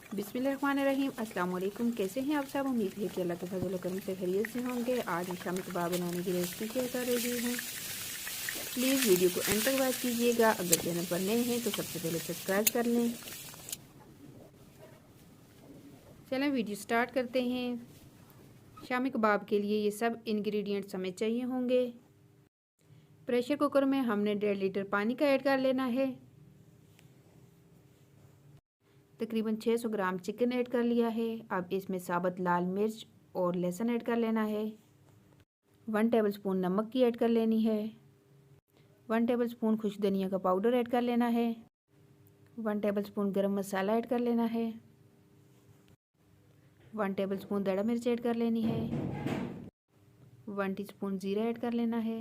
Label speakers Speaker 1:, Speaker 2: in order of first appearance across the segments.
Speaker 1: बिस्मिल्लाहिर्रहमानिर्रहीम। अस्सलाम वालेकुम। कैसे हैं आप सब? उम्मीद है कि अल्लाह के फजल व करम से खैरियत से होंगे। आज मैं शामी कबाब बनाने की रेसिपी शेयर कर रही हूँ। प्लीज़ वीडियो को एंड तक वॉच कीजिएगा। अगर चैनल पर नए हैं तो सबसे पहले सब्सक्राइब कर लें। चलें वीडियो स्टार्ट करते हैं। शामी कबाब के लिए ये सब इंग्रेडिएंट्स हमें चाहिए होंगे। प्रेशर कुकर में हमने 1.5 लीटर पानी का ऐड कर लेना है। तकरीबन 600 ग्राम चिकन ऐड कर लिया है। अब इसमें साबुत लाल मिर्च और लहसुन ऐड कर लेना है। 1 टेबलस्पून नमक की ऐड कर लेनी है। 1 टेबलस्पून खुश धनिया का पाउडर ऐड कर लेना है। 1 टेबलस्पून गरम मसाला ऐड कर लेना है। 1 टेबलस्पून दड़ा मिर्च ऐड कर लेनी है। 1 टीस्पून ज़ीरा ऐड कर लेना है।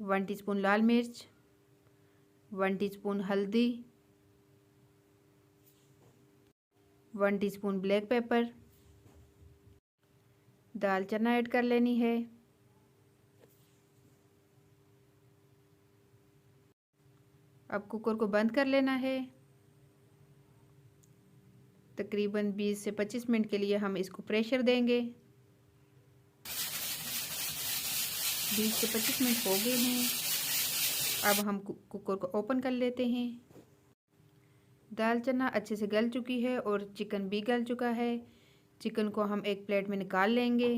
Speaker 1: 1 टीस्पून लाल मिर्च, 1 टीस्पून हल्दी, 1 टीस्पून ब्लैक पेपर, दाल चना ऐड कर लेनी है। अब कुकर को बंद कर लेना है। तकरीबन 20 से 25 मिनट के लिए हम इसको प्रेशर देंगे। 20 से 25 मिनट हो गए हैं। अब हम कुकर को ओपन कर लेते हैं। दाल चना अच्छे से गल चुकी है और चिकन भी गल चुका है। चिकन को हम एक प्लेट में निकाल लेंगे।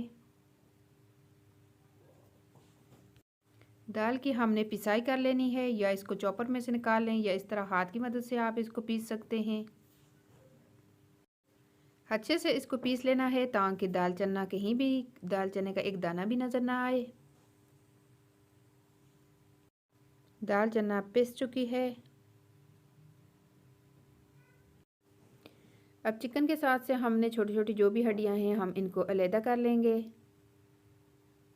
Speaker 1: दाल की हमने पिसाई कर लेनी है, या इसको चॉपर में से निकाल लें, या इस तरह हाथ की मदद से आप इसको पीस सकते हैं। अच्छे से इसको पीस लेना है ताकि दाल चना कहीं भी दाल चने का एक दाना भी नज़र ना आए। दाल चना पिस चुकी है। अब चिकन के साथ से हमने छोटी छोटी जो भी हड्डियां हैं हम इनको अलग कर लेंगे।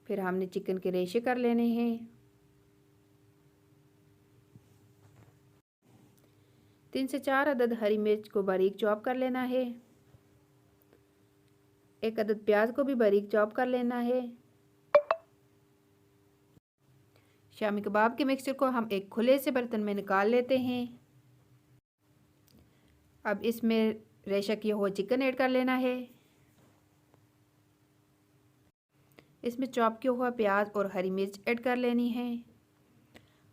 Speaker 1: फिर हमने चिकन के रेशे कर लेने हैं। 3 से 4 अदद हरी मिर्च को बारीक चॉप कर लेना है। 1 अदद प्याज को भी बारीक चॉप कर लेना है। शामी कबाब के मिक्सचर को हम एक खुले से बर्तन में निकाल लेते हैं। अब इसमें रेशा किया हुआ चिकन ऐड कर लेना है। इसमें चॉप किया हुआ प्याज और हरी मिर्च ऐड कर लेनी है।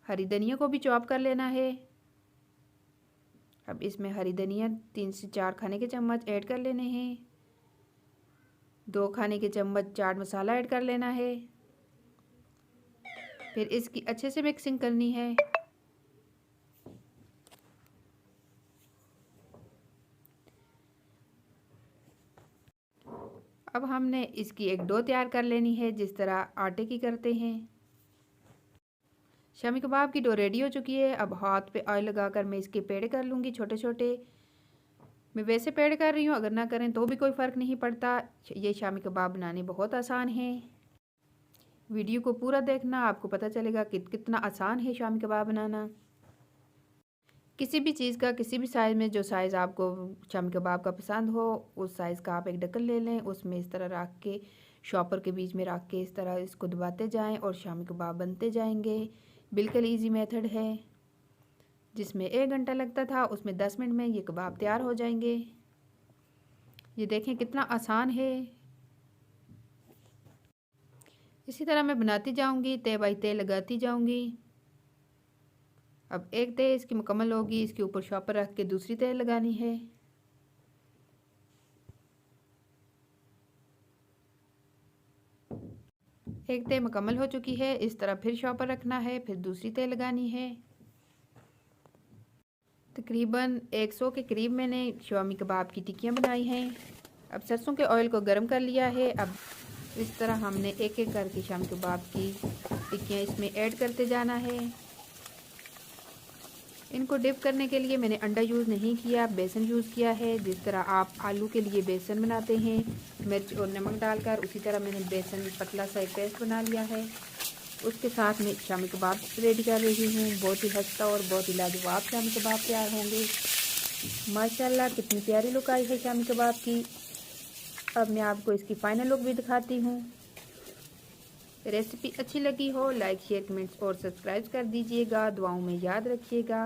Speaker 1: हरी धनिया को भी चॉप कर लेना है। अब इसमें हरी धनिया 3 से 4 खाने के चम्मच ऐड कर लेने हैं। 2 खाने के चम्मच चाट मसाला ऐड कर लेना है। फिर इसकी अच्छे से मिक्सिंग करनी है। अब हमने इसकी एक डो तैयार कर लेनी है, जिस तरह आटे की करते हैं। शामी कबाब की डो रेडी हो चुकी है। अब हाथ पे ऑयल लगाकर मैं इसके पेड़े कर लूँगी छोटे छोटे। मैं वैसे पेड़े कर रही हूँ, अगर ना करें तो भी कोई फ़र्क नहीं पड़ता। ये शामी कबाब बनाने बहुत आसान है। वीडियो को पूरा देखना, आपको पता चलेगा कि कितना आसान है शामी कबाब बनाना। किसी भी चीज़ का किसी भी साइज़ में जो साइज़ आपको शामी कबाब का पसंद हो उस साइज़ का आप एक ढक्कन ले लें। उसमें इस तरह रख के शॉपर के बीच में रख के इस तरह इसको दबाते जाएं और शामी कबाब बनते जाएंगे। बिल्कुल इजी मेथड है। जिसमें 1 घंटा लगता था उसमें 10 मिनट में ये कबाब तैयार हो जाएंगे। ये देखें कितना आसान है। इसी तरह मैं बनाती जाऊंगी, तय बाई तय लगाती जाऊंगी। अब एक तय इसकी मुकम्मल होगी, इसके ऊपर शॉपर रख के दूसरी तय लगानी है। एक तय मुकम्मल हो चुकी है। इस तरह फिर शॉपर रखना है, फिर दूसरी तय लगानी है। तकरीबन 100 के करीब मैंने शामी कबाब की टिक्कियाँ बनाई हैं। अब सरसों के ऑयल को गर्म कर लिया है। अब इस तरह हमने एक एक करके शामी कबाब की टिक्कियाँ इसमें ऐड करते जाना है। इनको डिप करने के लिए मैंने अंडा यूज़ नहीं किया, बेसन यूज़ किया है। जिस तरह आप आलू के लिए बेसन बनाते हैं मिर्च और नमक डालकर, उसी तरह मैंने बेसन पतला सा एक पेस्ट बना लिया है। उसके साथ मैं शामी कबाब रेडी कर रही हूँ। बहुत ही हस्ता और बहुत ही लाजवाब शामी कबाब तैयार होंगे। माशाल्लाह कितनी प्यारी लुक आई है शामी कबाब की। अब मैं आपको इसकी फ़ाइनल लुक भी दिखाती हूँ। रेसिपी अच्छी लगी हो लाइक शेयर कमेंट्स और सब्सक्राइब कर दीजिएगा। दुआओं में याद रखिएगा।